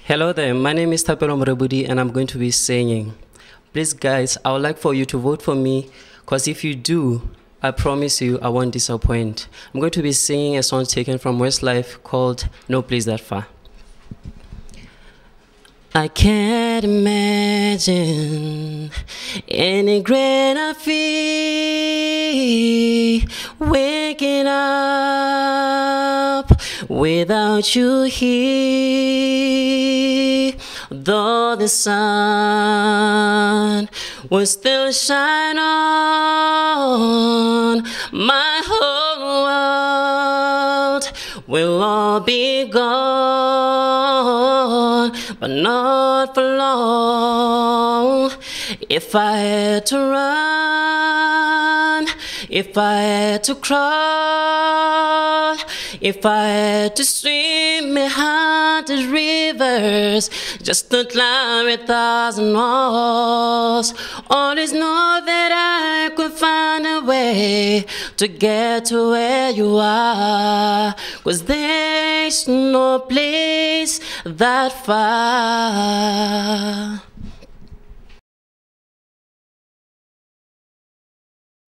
Hello there, my name is Thapelo Morebodi and I'm going to be singing. Please guys, I would like for you to vote for me because if you do, I promise you I won't disappoint. I'm going to be singing a song taken from Westlife called No Place That Far. I can't imagine any greater fear waking up without you here. Though the sun will still shine on, my whole world will all be gone, but not for long. If I had to run, if I had to crawl, if I had to swim behind the rivers, just to climb 1,000 walls, always know that I could find a way to get to where you are, 'cause there's no place that far.